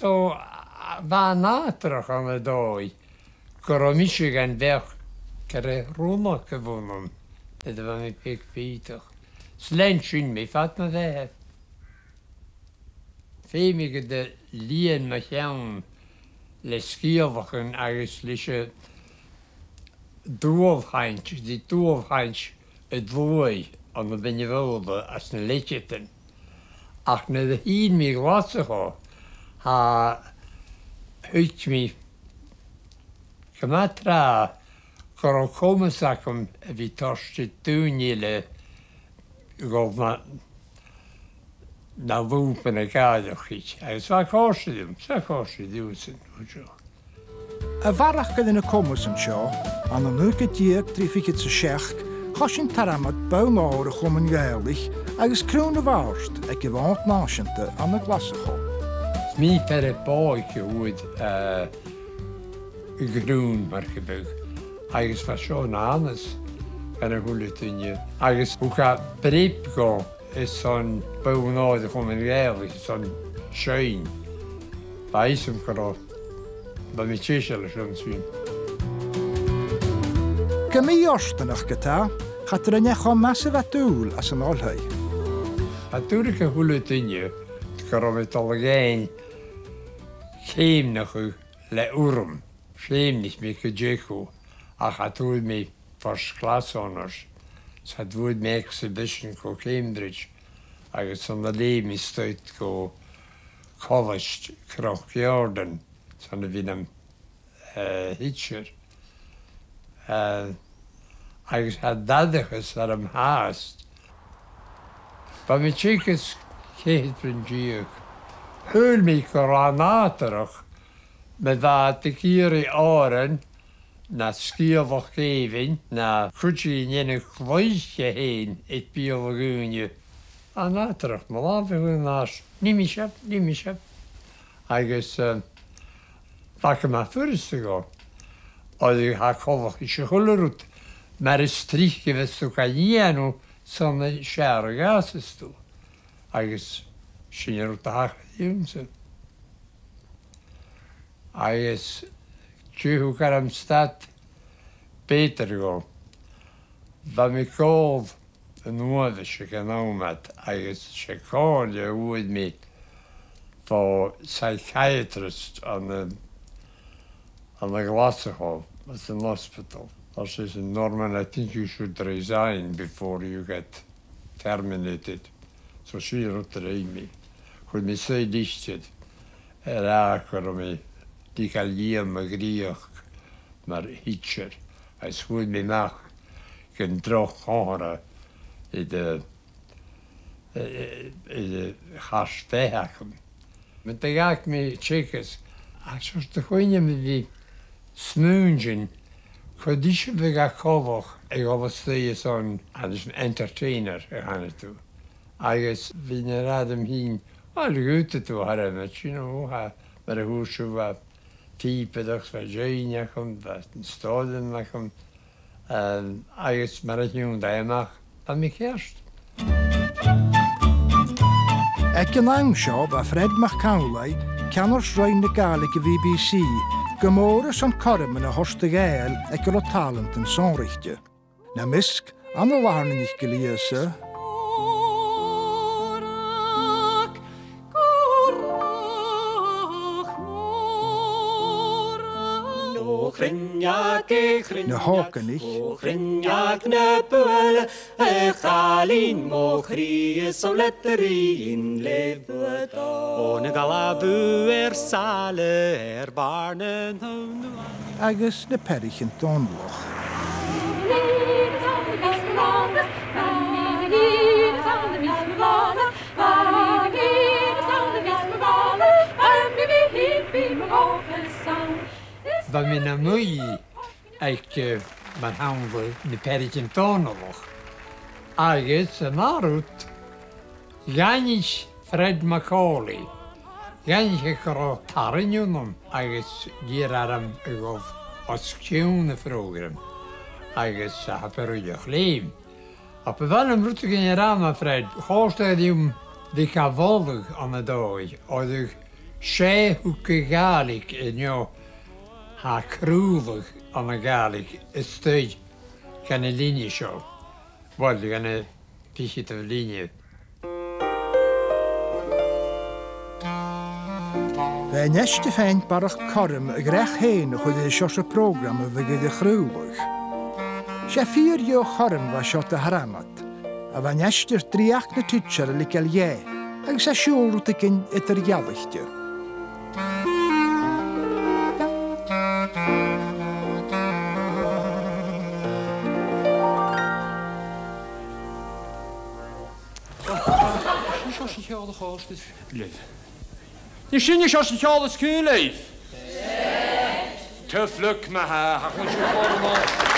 So, bha nátarach an y dói, gyro misig an bech gyda rhwmach gyfwnwn, ydw fan mi pig bydach. Slen sy'n mi ffat na dde. Fe mi gyda lien ma llawn le sgrìobhadair agus lise dh'fhàg, di dh'fhàg y ddwy an y bynnyfolda as na leithitan. Ach na dy hyn mi glasach o, ha hwyt mi cymatra gyro comadaidh am fi torsti duine le gof na lŵp yn y Gàidhlig hyd. Agus fa corsi diwsyn. Y farach gyda y comas yn sio, an y nhw gydiag dh'fhàg sy seach, chosyn taramad bawn o'r y chwm yn Gaelic, agus crwn y farst ag y fawnt nasianta an y glasach o. Mi per y boi gywyd y grwn mar gybyg, agus fa sio na anas gan y hwlyt yna. Agus wca brib go is son bawn o'r chwm yn Gaelic, son shein. Ba isym gyro, ba mi tîsel y sian sy'n. Gymi orstanach gyda, chadr yn echo masif a dŵl as yn olhau. A dŵr y hwlyt yna, gyro mi dolagain chem na chw le wrm. Chem nis mi gydjechu, a chadwyd mi first class honours. Sa dwyd mi exhibition go Cambridge, agus on the le mi stoit go college Croch Jordan, son y fi'n am hitcher. Agus had dadachas ar am haast. Ba mi tîchas céad bryn diog. Hwyl mi coránátarach, me dda dy gyri oren, na sgrìobhadair géfin, na chuirtí nynne chleasaiche héin et biolagúne. A nátarach, ma láfi hwn nás, nimi siap. Agus, faca ma fyrsta go, oedd yw ha cofach eisiau chwlyrwyd, mae'r ystrych gyfestu ca ianw son y shàr gas ystw. Agus, sheinneadair da yw'n agus, Dreuchd gar am stad beter go. Ba mi gof yn iomadh se gan iomadh agus se cóil a uaid mi for psychiatrist an y glasach at an hospital. I says, Norman, I think you should resign before you get terminated. So she wrote me. Chud mi say disted achor mi di cael iomadh grioch mar hitcher. A swyd mi mach gan droch hora i dy chastehach. Men dy gach mi tîchas, a sos dy choinneamh fi smúngin, chud eisiau fi gach cofach ag ofastayas on as an entertainer a hanna tú. Agus fi na radam hyn, wel gwyta tú haramet, you know, mar a hwysw a típeach fa joinneach fa stádinach agus mar a hiún daimach a mi ceist. Ag yn awn sio, ba Fred MacIlleathain, canor sroen y Gaelic y BBC, gymorys am corym yn y hosta gael ag yr o tàlant yn sonrichtio. Na misg, an y warn yn eich giliasa, na hócanich, Chrinneag na bwyl, y chalin mo chris o letterin lefyd o na galabw sale barnen hwn. agus na perich yn donloch. Fa mi na mwy ag ma'n hawngl ni perich yn donloch. Agus yn arwt, ganich Fred MacIlleathain. Ganich eich o tarin yw'n agus gyr aram ygof osgiwn y ffrogram. Agus a haperwydio'ch leim. A byddwn yn rwtog yn yr am a Fred, chostad yw'n ddicafoddwg am y doi, oedd yw'n sé hu Gaelic inio ha crúbhach an a Gaelic is stuid gan a líne seo. Wel, gan a pichit of líne. Fe neste Fhein barach corm a grech héin chud é seo a program a bhí de chrúbhach. sé 4 jo chorm va shot a haramat. A va nestir driach na titcher a likel je. Ag sa siúrutikin etter Gàidhlig. Ni sin is as cheálas cúlaibh. Tuff look ma ha chun siú